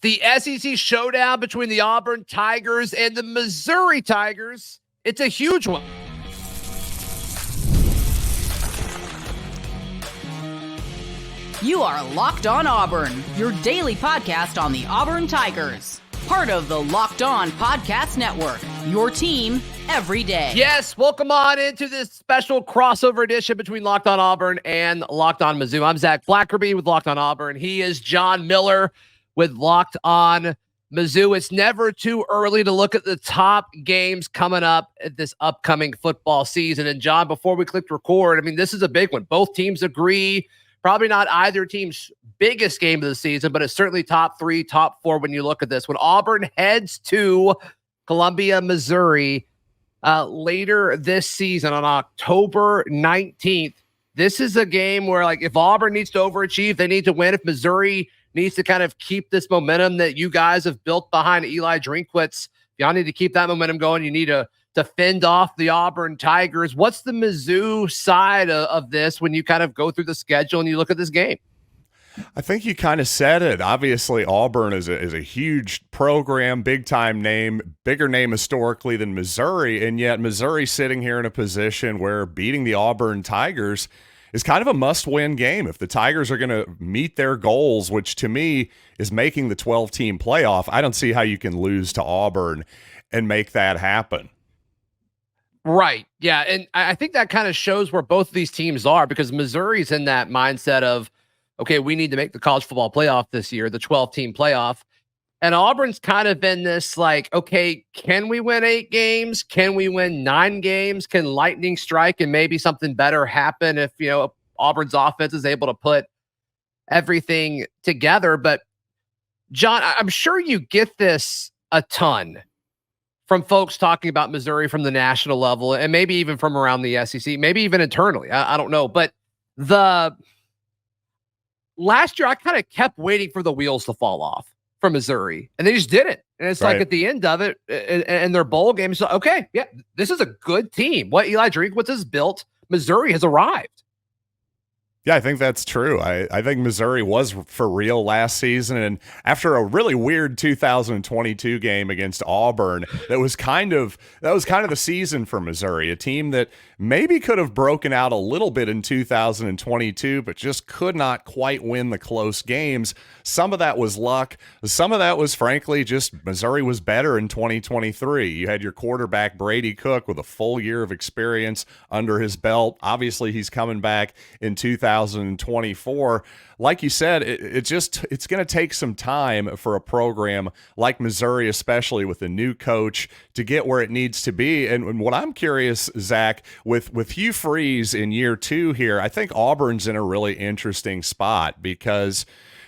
The SEC showdown between the Auburn Tigers and the Missouri Tigers. It's a huge one. You are Locked On Auburn, your daily podcast on the Auburn Tigers. Part of the Locked On Podcast Network, your team every day. Yes, welcome on into this special crossover edition between Locked On Auburn and Locked On Mizzou. I'm Zac Blackerby with Locked On Auburn. He is John Miller with Locked On Mizzou. It's never too early to look at the top games coming up at this upcoming football season. And John, before we clicked record, I mean, this is a big one. Both teams agree. Probably not either team's biggest game of the season, but it's certainly top 3, top 4 when you look at this. When Auburn heads to Columbia, Missouri, later this season on October 19th, this is a game where, like, if Auburn needs to overachieve, they need to win. If Missouri needs to kind of keep this momentum that you guys have built behind Eli Drinkwitz, y'all need to keep that momentum going. You need to fend off the Auburn Tigers. What's the Mizzou side of this when you kind of go through the schedule and you look at this game? I think you kind of said it. Obviously, Auburn is a huge program, big-time name, bigger name historically than Missouri, and yet Missouri sitting here in a position where beating the Auburn Tigers is kind of a must-win game. If the Tigers are going to meet their goals, which to me is making the 12-team playoff, I don't see how you can lose to Auburn and make that happen. Right. Yeah. And I think that kind of shows where both of these teams are, because Missouri's in that mindset of, okay, we need to make the college football playoff this year, the 12-team playoff. And Auburn's kind of been this like, okay, can we win 8 games? Can we win 9 games? Can lightning strike and maybe something better happen if, Auburn's offense is able to put everything together? But John, I'm sure you get this a ton from folks talking about Missouri from the national level and maybe even from around the SEC, maybe even internally. I don't know. But last year, I kind of kept waiting for the wheels to fall off from Missouri, and they just didn't. And it's right. Like at the end of it, and their bowl game, so okay, yeah, this is a good team. What Eli Drinkwitz has built, Missouri has arrived. Yeah, I think that's true. I think Missouri was for real last season, and after a really weird 2022 game against Auburn, that was kind of the season for Missouri, a team that maybe could have broken out a little bit in 2022, but just could not quite win the close games. Some of that was luck. Some of that was, frankly, just Missouri was better in 2023. You had your quarterback, Brady Cook, with a full year of experience under his belt. Obviously, he's coming back in 2024. Like you said, it's going to take some time for a program like Missouri, especially with a new coach, to get where it needs to be. And what I'm curious, Zach, with Hugh Freeze in year 2 here, I think Auburn's in a really interesting spot because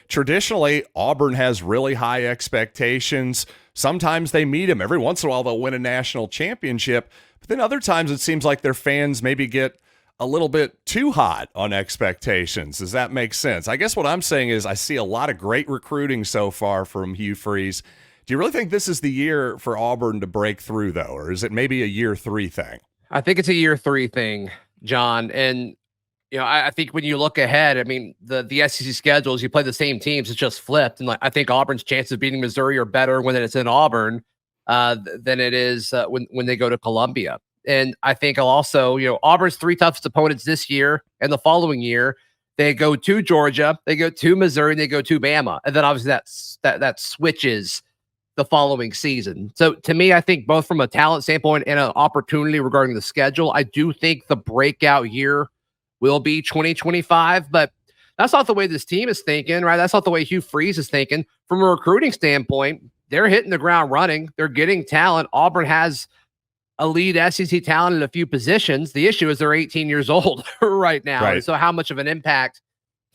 traditionally Auburn has really high expectations. Sometimes they meet them. Every once in a while they'll win a national championship. But then other times it seems like their fans maybe get a little bit too hot on expectations. Does that make sense? I guess what I'm saying is I see a lot of great recruiting so far from Hugh Freeze. Do you really think this is the year for Auburn to break through, though, or is it maybe a year 3 thing? I think it's a year 3 thing, John. And, I think when you look ahead, I mean, the SEC schedules, you play the same teams, it's just flipped. And I think Auburn's chances of beating Missouri are better when it's in Auburn than it is when they go to Columbia. And I think also, Auburn's 3 toughest opponents this year and the following year, they go to Georgia, they go to Missouri, and they go to Bama. And then obviously that switches the following season. So to me, I think both from a talent standpoint and an opportunity regarding the schedule, I do think the breakout year will be 2025, but that's not the way this team is thinking, right? That's not the way Hugh Freeze is thinking. From a recruiting standpoint, they're hitting the ground running. They're getting talent. Auburn has elite SEC talent in a few positions. The issue is they're 18 years old right now. Right. And so how much of an impact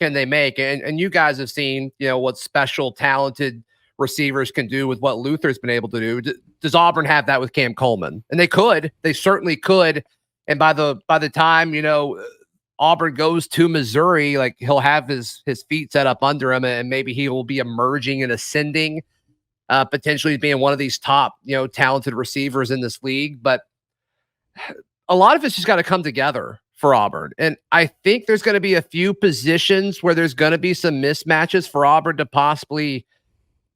can they make? And you guys have seen, what special, talented receivers can do with what Luther's been able to do. Does Auburn have that with Cam Coleman? And they certainly could. And by the time, Auburn goes to Missouri, like he'll have his feet set up under him, and maybe he will be emerging and ascending, potentially being one of these top, talented receivers in this league. But a lot of it's just got to come together for Auburn. And I think there's going to be a few positions where there's going to be some mismatches for Auburn to possibly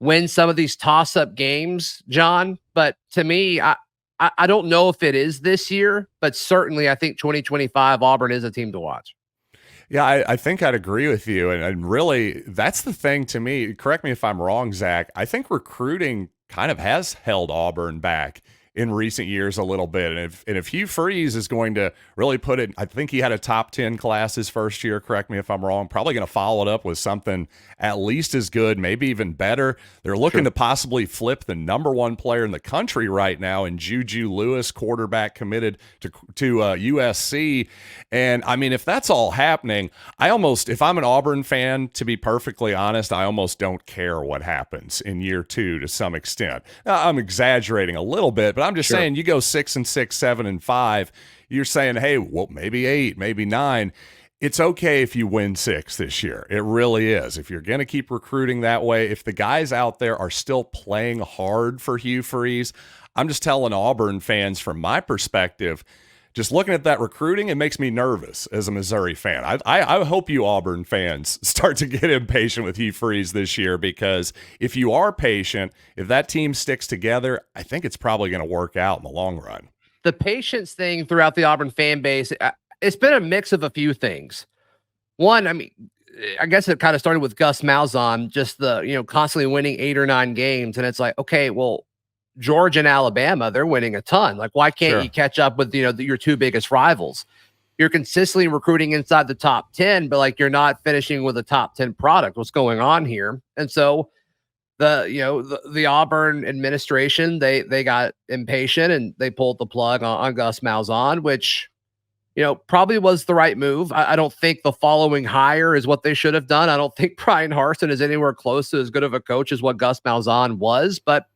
win some of these toss-up games, John. But to me, I don't know if it is this year, but certainly I think 2025 Auburn is a team to watch. Yeah, I think I'd agree with you. And really, that's the thing to me. Correct me if I'm wrong, Zach. I think recruiting kind of has held Auburn back in recent years a little bit. And if Hugh Freeze is going to really put it, I think he had a top 10 class his first year, correct me if I'm wrong, probably going to follow it up with something at least as good, maybe even better. They're looking to possibly flip the number one player in the country right now in Juju Lewis, quarterback committed to USC. And I mean, if that's all happening, if I'm an Auburn fan, to be perfectly honest, I almost don't care what happens in year two to some extent. Now, I'm exaggerating a little bit, but I'm just saying you go 6-6, 7-5, you're saying, hey, well, maybe 8, maybe 9. It's okay if you win 6 this year. It really is. If you're going to keep recruiting that way, if the guys out there are still playing hard for Hugh Freeze, I'm just telling Auburn fans from my perspective, just looking at that recruiting, it makes me nervous as a Missouri fan. I hope you Auburn fans start to get impatient with Hugh Freeze this year, because if you are patient, if that team sticks together, I think it's probably going to work out in the long run. The patience thing throughout the Auburn fan base, it's been a mix of a few things. One, I mean, I guess it kind of started with Gus Malzahn, just the, constantly winning 8 or 9 games. And it's like, okay, well, Georgia and Alabama, they're winning a ton. Like, why can't you catch up with, your two biggest rivals? You're consistently recruiting inside the top 10, but like, you're not finishing with a top 10 product. What's going on here? And so the Auburn administration, they got impatient and they pulled the plug on Gus Malzahn, which, probably was the right move. I don't think the following hire is what they should have done. I don't think Brian Harsin is anywhere close to as good of a coach as what Gus Malzahn was, but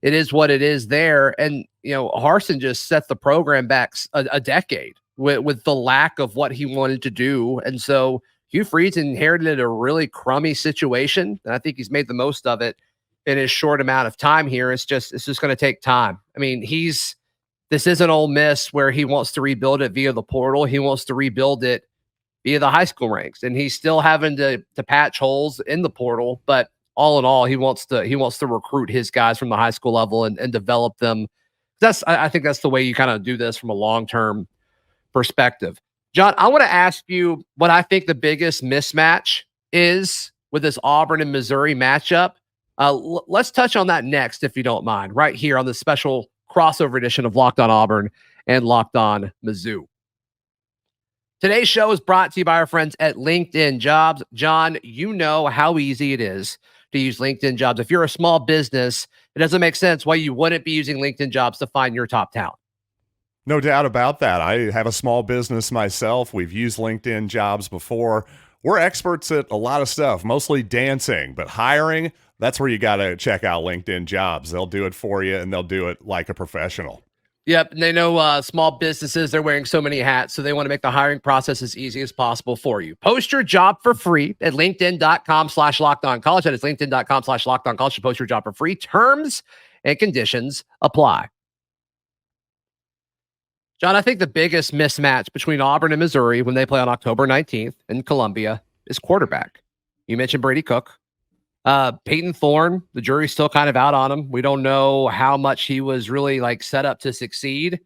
it is what it is there. And, Harsin just set the program back a decade with the lack of what he wanted to do. And so Hugh Freeze inherited a really crummy situation, and I think he's made the most of it in his short amount of time here. It's just going to take time. I mean, this isn't Ole Miss where he wants to rebuild it via the portal. He wants to rebuild it via the high school ranks, and he's still having to patch holes in the portal. But all in all, he wants to recruit his guys from the high school level and develop them. I think that's the way you kind of do this from a long-term perspective. John, I want to ask you what I think the biggest mismatch is with this Auburn and Missouri matchup. Let's touch on that next, if you don't mind, right here on the special crossover edition of Locked On Auburn and Locked On Mizzou. Today's show is brought to you by our friends at LinkedIn Jobs. John, you know how easy it is to use LinkedIn Jobs. If you're a small business, it doesn't make sense why you wouldn't be using LinkedIn Jobs to find your top talent. No doubt about that. I have a small business myself. We've used LinkedIn Jobs before. We're experts at a lot of stuff, mostly dancing, but hiring, that's where you got to check out LinkedIn Jobs. They'll do it for you, and they'll do it like a professional. Yep. And they know small businesses, they're wearing so many hats, so they want to make the hiring process as easy as possible for you. Post your job for free at linkedin.com/lockedoncollege. That is linkedin.com/lockedoncollege to post your job for free. Terms and conditions apply. John, I think the biggest mismatch between Auburn and Missouri when they play on October 19th in Columbia is quarterback. You mentioned Brady Cook. Peyton Thorne, the jury's still kind of out on him. We don't know how much he was really set up to succeed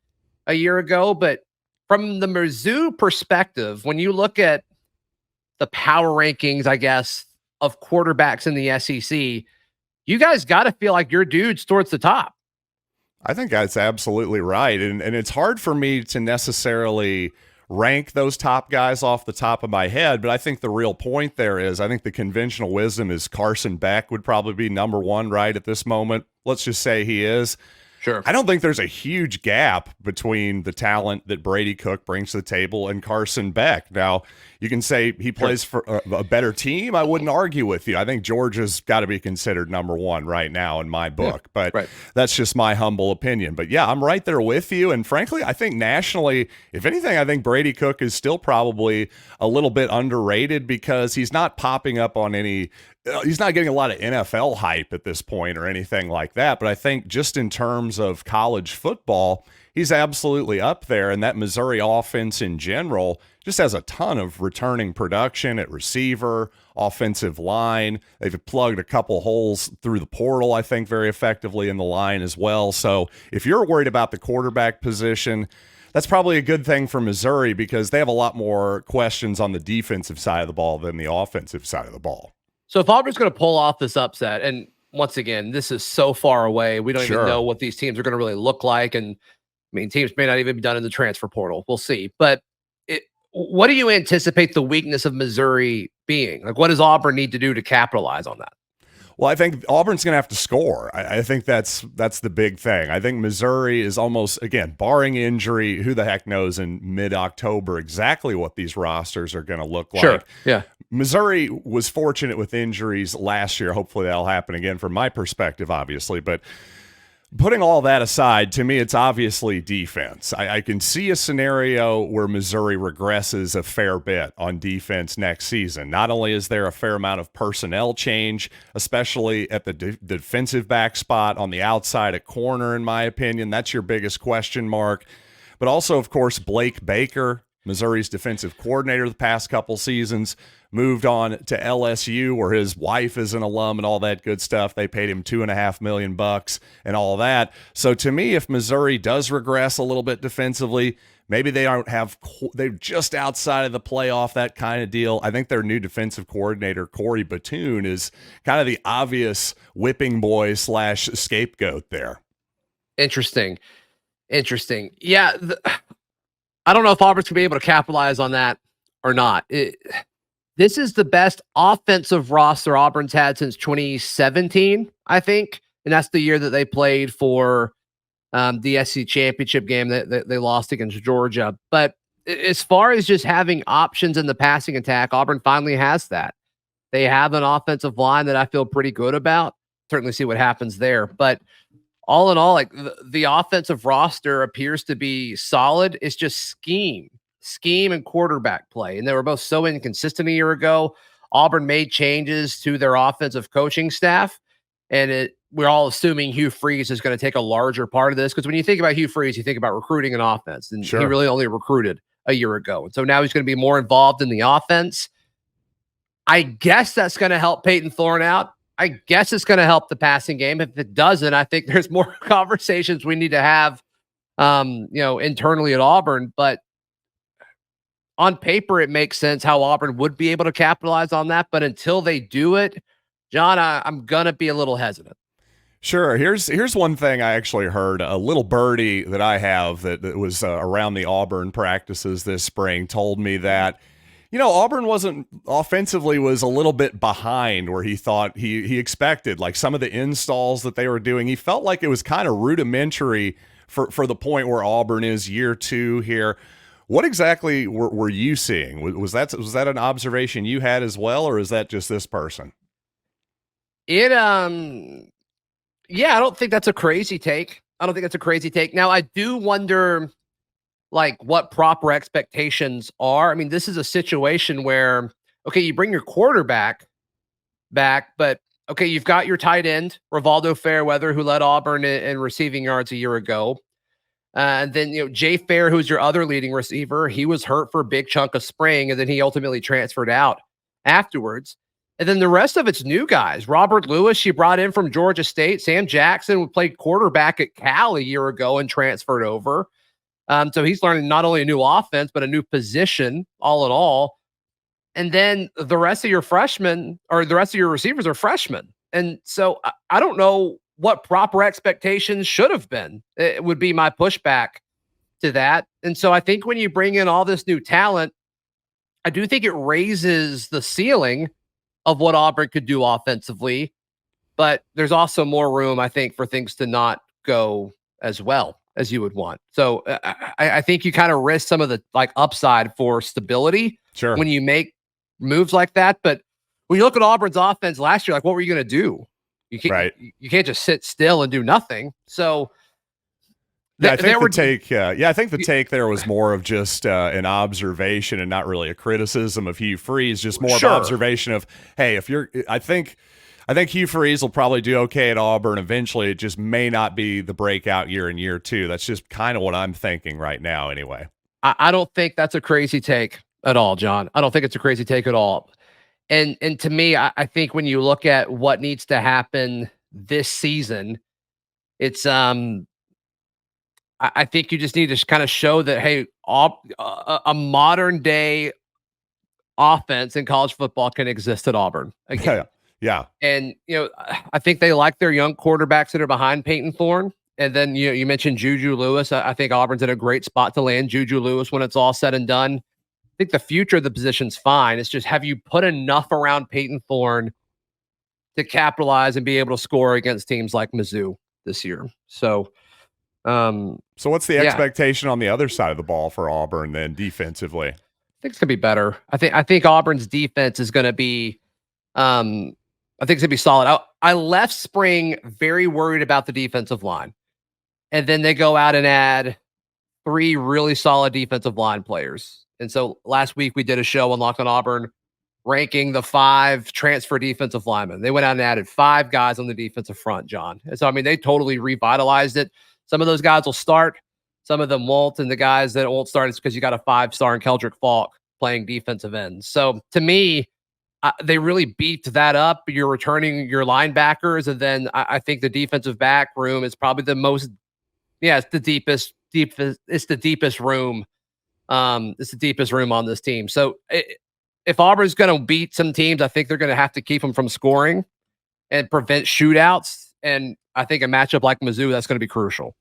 a year ago. But from the Mizzou perspective, when you look at the power rankings, I guess, of quarterbacks in the SEC, you guys got to feel like your dude's towards the top. I think that's absolutely right. And it's hard for me to necessarily rank those top guys off the top of my head, but I think the real point there is, I think the conventional wisdom is Carson Beck would probably be number one right at this moment. Let's just say he is. Sure. I don't think there's a huge gap between the talent that Brady Cook brings to the table and Carson Beck. Now, you can say he plays for a better team. I wouldn't argue with you. I think Georgia's got to be considered number one right now in my book, but that's just my humble opinion. But yeah, I'm right there with you. And frankly, I think nationally, if anything, I think Brady Cook is still probably a little bit underrated because he's not popping up on any he's not getting a lot of NFL hype at this point or anything like that. But I think just in terms of college football, he's absolutely up there. And that Missouri offense in general just has a ton of returning production at receiver, offensive line. They've plugged a couple holes through the portal, I think, very effectively in the line as well. So if you're worried about the quarterback position, that's probably a good thing for Missouri because they have a lot more questions on the defensive side of the ball than the offensive side of the ball. So if Auburn's going to pull off this upset, and once again, this is so far away, we don't even know what these teams are going to really look like. And I mean, teams may not even be done in the transfer portal. We'll see. But what do you anticipate the weakness of Missouri being? Like, what does Auburn need to do to capitalize on that? Well, I think Auburn's going to have to score. I think that's the big thing. I think Missouri is almost, again, barring injury, who the heck knows in mid-October exactly what these rosters are going to look like. Sure, yeah. Missouri was fortunate with injuries last year. Hopefully that'll happen again from my perspective, obviously. But putting all that aside, to me, it's obviously defense. I can see a scenario where Missouri regresses a fair bit on defense next season. Not only is there a fair amount of personnel change, especially at the defensive back spot on the outside at corner, in my opinion. That's your biggest question mark. But also, of course, Blake Baker, Missouri's defensive coordinator the past couple seasons, moved on to LSU where his wife is an alum and all that good stuff. They paid him $2.5 million and all that. So to me, if Missouri does regress a little bit defensively, maybe they're just outside of the playoff, that kind of deal. I think their new defensive coordinator, Corey Batoon, is kind of the obvious whipping boy / scapegoat there. Interesting. Yeah. I don't know if Auburn's going to be able to capitalize on that or not. This is the best offensive roster Auburn's had since 2017, I think. And that's the year that they played for the SEC championship game that they lost against Georgia. But as far as just having options in the passing attack, Auburn finally has that. They have an offensive line that I feel pretty good about. Certainly see what happens there. But all in all, like the offensive roster appears to be solid. It's just scheme and quarterback play. And they were both so inconsistent a year ago. Auburn made changes to their offensive coaching staff. And we're all assuming Hugh Freeze is going to take a larger part of this. Because when you think about Hugh Freeze, you think about recruiting an offense. And he really only recruited a year ago. And so now he's going to be more involved in the offense. I guess that's going to help Peyton Thorne out. I guess it's going to help the passing game. If it doesn't, I think there's more conversations we need to have, internally at Auburn. But on paper, it makes sense how Auburn would be able to capitalize on that. But until they do it, John, I'm going to be a little hesitant. Sure. Here's one thing I actually heard. A little birdie that I have that was around the Auburn practices this spring told me that, Auburn was a little bit behind where he thought he expected, like some of the installs that they were doing. He felt like it was kind of rudimentary for the point where Auburn is year 2 here. What exactly were you seeing? Was that an observation you had as well, or is that just this person? Yeah, I don't think that's a crazy take. Now, I do wonder, like, what proper expectations are. I mean, this is a situation where, okay, you bring your quarterback back, but okay, you've got your tight end, Rivaldo Fairweather, who led Auburn in receiving yards a year ago. And then, Jay Fair, who's your other leading receiver, he was hurt for a big chunk of spring, and then he ultimately transferred out afterwards. And then the rest of it's new guys. Robert Lewis, you brought in from Georgia State. Sam Jackson, who played quarterback at Cal a year ago and transferred over. So he's learning not only a new offense, but a new position all in all. And then the rest of your freshmen or the rest of your receivers are freshmen. And so I don't know what proper expectations should have been. It would be my pushback to that. And so I think when you bring in all this new talent, I do think it raises the ceiling of what Auburn could do offensively. But there's also more room, I think, for things to not go as well as you would want. So I think you kind of risk some of the upside for stability when you make moves like that. But when you look at Auburn's offense last year, what were you going to do? You can't just sit still and do nothing. So I think the take there was more of just an observation and not really a criticism of Hugh Freeze, just more of observation of, hey, I think Hugh Freeze will probably do okay at Auburn eventually. It just may not be the breakout year in year two. That's just kind of what I'm thinking right now anyway. I don't think that's a crazy take at all, John. I don't think it's a crazy take at all. And to me, I think when you look at what needs to happen this season, it's I think you just need to kind of show that, hey, a modern day offense in college football can exist at Auburn again. Yeah. And, I think they like their young quarterbacks that are behind Peyton Thorne. And then, you mentioned Juju Lewis. I think Auburn's in a great spot to land Juju Lewis when it's all said and done. I think the future of the position's fine. It's just, have you put enough around Peyton Thorne to capitalize and be able to score against teams like Mizzou this year? So what's the expectation on the other side of the ball for Auburn then defensively? I think it's gonna be better. I think Auburn's defense is gonna be I think it's gonna be solid. I left spring very worried about the defensive line. And then they go out and add 3 really solid defensive line players. And so last week we did a show on Locked On Auburn ranking the 5 transfer defensive linemen. They went out and added 5 guys on the defensive front, John. And so, they totally revitalized it. Some of those guys will start, some of them won't. And the guys that won't start is because you got a 5-star in Keldrick Falk playing defensive end. So to me, they really beefed that up. You're returning your linebackers. And then I think the defensive back room is probably the most, it's the deepest room. It's the deepest room on this team. So if Auburn's going to beat some teams, I think they're going to have to keep them from scoring and prevent shootouts. And I think a matchup like Mizzou, that's going to be crucial.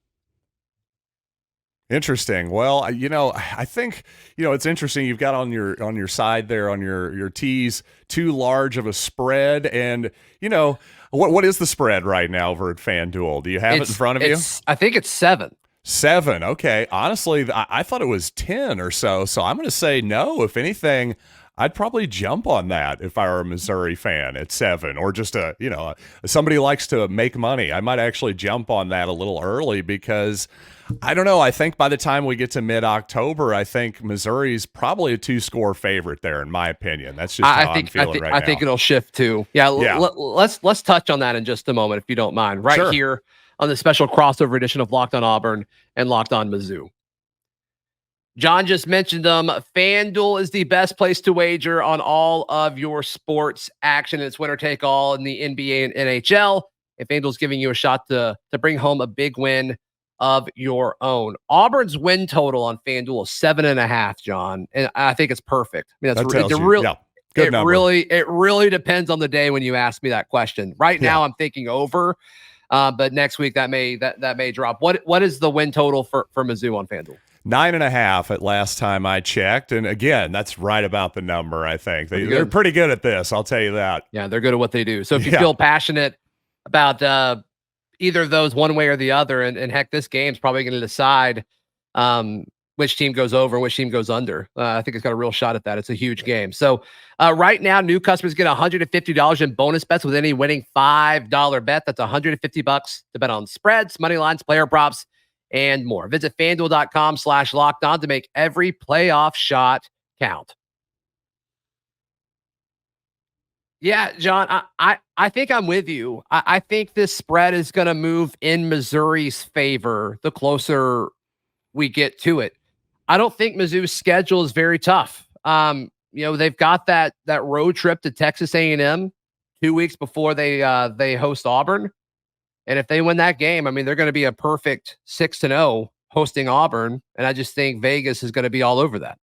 Interesting. Well, I think, it's interesting. You've got on your side there on your tees too large of a spread. And, what is the spread right now over at FanDuel? Do you have it in front of you? I think it's 7. 7. Okay. Honestly, I thought it was 10 or so. So I'm going to say no. If anything, I'd probably jump on that if I were a Missouri fan at 7, or just somebody likes to make money. I might actually jump on that a little early because I don't know. I think by the time we get to mid-October, I think Missouri's probably a 2-score favorite there, in my opinion. That's just how I'm feeling right now. I think it'll shift too. Yeah. Let's touch on that in just a moment, if you don't mind. Right here on the special crossover edition of Locked On Auburn and Locked On Mizzou. John just mentioned them. FanDuel is the best place to wager on all of your sports action. It's winner take all in the NBA and NHL. And FanDuel's giving you a shot to bring home a big win of your own. Auburn's win total on FanDuel is 7.5, John. And I think it's perfect. It really depends on the day when you ask me that question. Right now I'm thinking over. But next week that may drop. What is the win total for Mizzou on FanDuel? 9.5 at last time I checked. And again, that's right about the number, I think. They're pretty good at this, I'll tell you that. Yeah, they're good at what they do. So if you feel passionate about either of those one way or the other, and heck, this game's probably going to decide which team goes over and which team goes under. I think it's got a real shot at that. It's a huge game. So right now, new customers get $150 in bonus bets with any winning $5 bet. That's $150 to bet on spreads, money lines, player props, and more. Visit FanDuel.com/lockedon to make every playoff shot count. Yeah, John, I think I'm with you. I think this spread is going to move in Missouri's favor the closer we get to it. I don't think Mizzou's schedule is very tough. They've got that road trip to Texas A&M 2 weeks before they host Auburn. And if they win that game, they're going to be a perfect 6-0 hosting Auburn. And I just think Vegas is going to be all over that.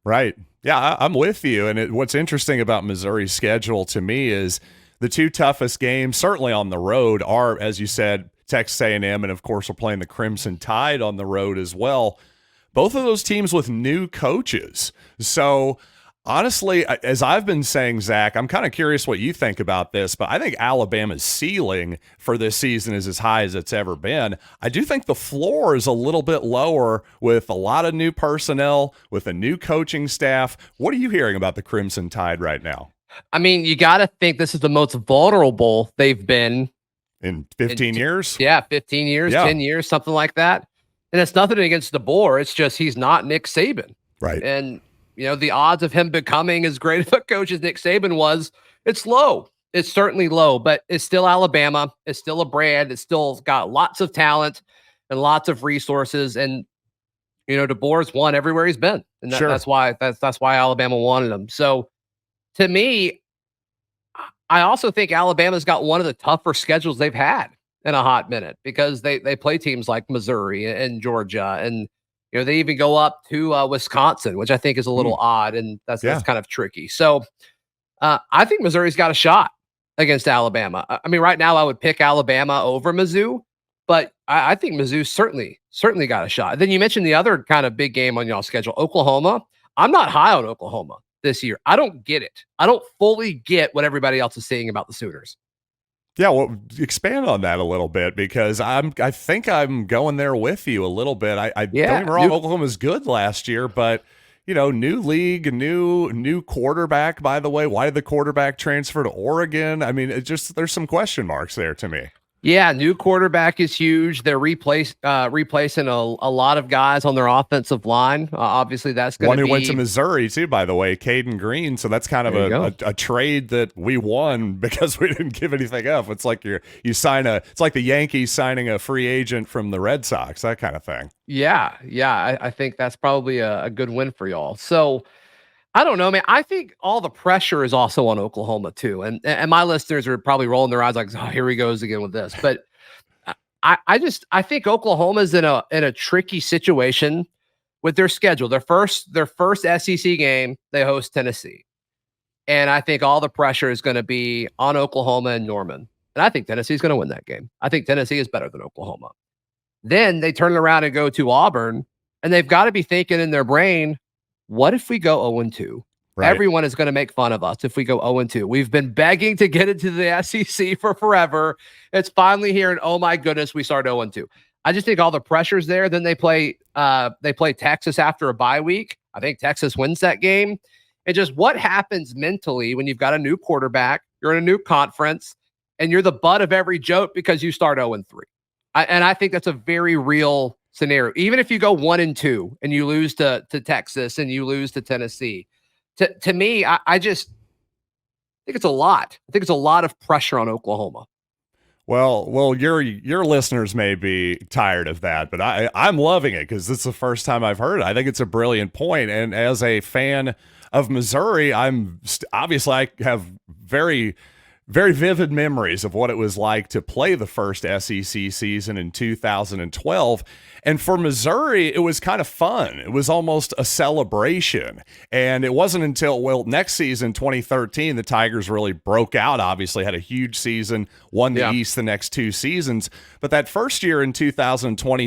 Right. Yeah, I'm with you. And what's interesting about Missouri's schedule to me is the 2 toughest games, certainly on the road, are, as you said, Texas A&M, and of course we're playing the Crimson Tide on the road as well. Both of those teams with new coaches. So honestly, as I've been saying, Zach, I'm kind of curious what you think about this, but I think Alabama's ceiling for this season is as high as it's ever been. I do think the floor is a little bit lower with a lot of new personnel, with a new coaching staff. What are you hearing about the Crimson Tide right now? You got to think this is the most vulnerable they've been in 15 years. Yeah, 15 years, 10 years, something like that. And it's nothing against DeBoer. It's just he's not Nick Saban. Right. And, the odds of him becoming as great of a coach as Nick Saban was, it's low. It's certainly low, but it's still Alabama. It's still a brand. It's still got lots of talent and lots of resources. And, DeBoer's won everywhere he's been. And that's why Alabama wanted him. So to me, I also think Alabama's got one of the tougher schedules they've had in a hot minute because they play teams like Missouri and Georgia, and they even go up to Wisconsin, which I think is a little odd, and that's kind of tricky. So I think Missouri's got a shot against Alabama. I mean, right now I would pick Alabama over Mizzou, but I think Mizzou certainly got a shot. Then you mentioned the other kind of big game on y'all's schedule, Oklahoma. I'm not high on Oklahoma this year. I don't get it. I don't fully get what everybody else is saying about the Sooners. Yeah, well, expand on that a little bit because I think I'm going there with you a little bit. Don't get me wrong, Oklahoma's good last year, but new league, new quarterback. By the way, why did the quarterback transfer to Oregon? I mean, there's some question marks there to me. Yeah, new quarterback is huge. They're replacing a lot of guys on their offensive line. Obviously, that's going to be one who went to Missouri too, by the way, Caden Green. So that's kind of a trade that we won because we didn't give anything up. It's like it's like the Yankees signing a free agent from the Red Sox, that kind of thing. Yeah, I think that's probably a good win for y'all. So I don't know, man. I think all the pressure is also on Oklahoma too, and my listeners are probably rolling their eyes like, "Oh, here he goes again with this." But I think Oklahoma's in a tricky situation with their schedule. Their first SEC game, they host Tennessee, and I think all the pressure is going to be on Oklahoma and Norman, and I think Tennessee's going to win that game. I think Tennessee is better than Oklahoma. Then they turn around and go to Auburn, and they've got to be thinking in their brain, what if we go 0-2? Right. Everyone is going to make fun of us if we go 0-2. We've been begging to get into the SEC for forever. It's finally here, and oh my goodness, we start 0-2. I just think all the pressure's there. Then they play Texas after a bye week. I think Texas wins that game. And just what happens mentally when you've got a new quarterback, you're in a new conference, and you're the butt of every joke because you start 0-3. And I think that's a very real scenario. Even if you go 1-2 and you lose to Texas and you lose to Tennessee, to me, I just think it's a lot. I think it's a lot of pressure on Oklahoma. Well, your listeners may be tired of that, but I'm loving it because this is the first time I've heard it. I think it's a brilliant point, and as a fan of Missouri, I have very, very vivid memories of what it was like to play the first SEC season in 2012. And for Missouri, it was kind of fun. It was almost a celebration. And it wasn't until, next season, 2013, the Tigers really broke out, obviously had a huge season, won the East the next two seasons. But that first year in 2012,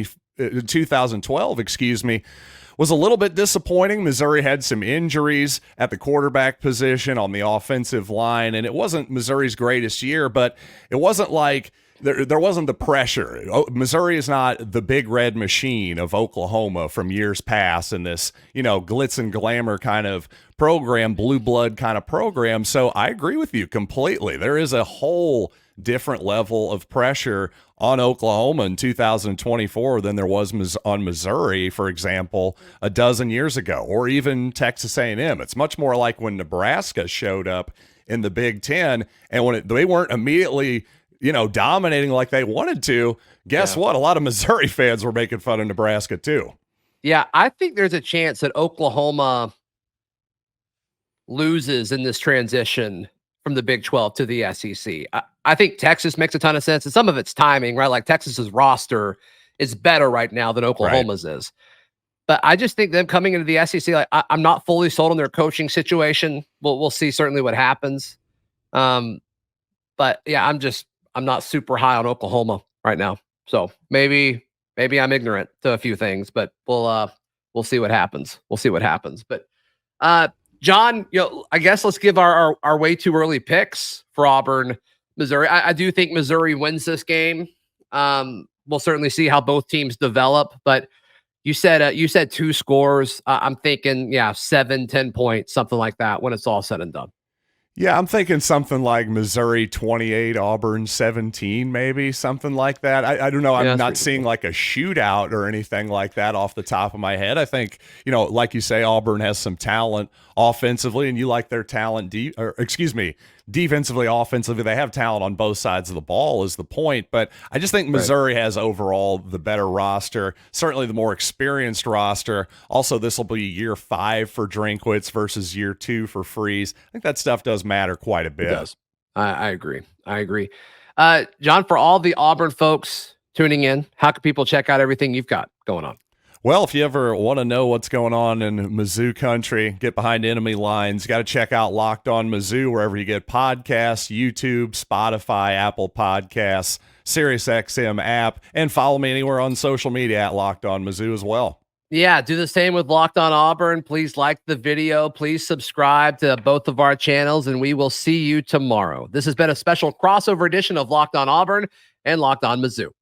was a little bit disappointing. Missouri had some injuries at the quarterback position, on the offensive line, and it wasn't Missouri's greatest year, but it wasn't like there wasn't the pressure. Missouri is not the big red machine of Oklahoma from years past in this, glitz and glamour kind of program, blue blood kind of program. So I agree with you completely. There is a whole different level of pressure on Oklahoma in 2024 than there was on Missouri, for example, a dozen years ago, or even Texas A&M. It's much more like when Nebraska showed up in the Big Ten, and when they weren't immediately, dominating like they wanted to. Guess what? A lot of Missouri fans were making fun of Nebraska too. Yeah, I think there's a chance that Oklahoma loses in this transition from the Big 12 to the SEC. I think Texas makes a ton of sense, and some of it's timing, right? Like Texas's roster is better right now than Oklahoma's is. But I just think them coming into the SEC, I'm not fully sold on their coaching situation. We'll see certainly what happens. But yeah, I'm not super high on Oklahoma right now. So maybe I'm ignorant to a few things, but we'll see what happens. We'll see what happens. But John, I guess let's give our way too early picks for Auburn, Missouri. I do think Missouri wins this game. We'll certainly see how both teams develop, but you said two scores. I'm thinking, 7-10 points, something like that when it's all said and done. Yeah, I'm thinking something like Missouri 28, Auburn 17, maybe something like that. I don't know. I'm not seeing like a shootout or anything like that off the top of my head. I think, like you say, Auburn has some talent offensively, and you like their talent, defensively, offensively. They have talent on both sides of the ball is the point. But I just think Missouri has overall the better roster, certainly the more experienced roster. Also, this will be year 5 for Drinkwitz versus year 2 for Freeze. I think that stuff does matter quite a bit. It does. I agree. John, for all the Auburn folks tuning in, how can people check out everything you've got going on? Well, if you ever want to know what's going on in Mizzou country, get behind enemy lines, got to check out Locked On Mizzou wherever you get podcasts, YouTube, Spotify, Apple Podcasts, SiriusXM app, and follow me anywhere on social media at Locked On Mizzou as well. Yeah, do the same with Locked On Auburn. Please like the video. Please subscribe to both of our channels, and we will see you tomorrow. This has been a special crossover edition of Locked On Auburn and Locked On Mizzou.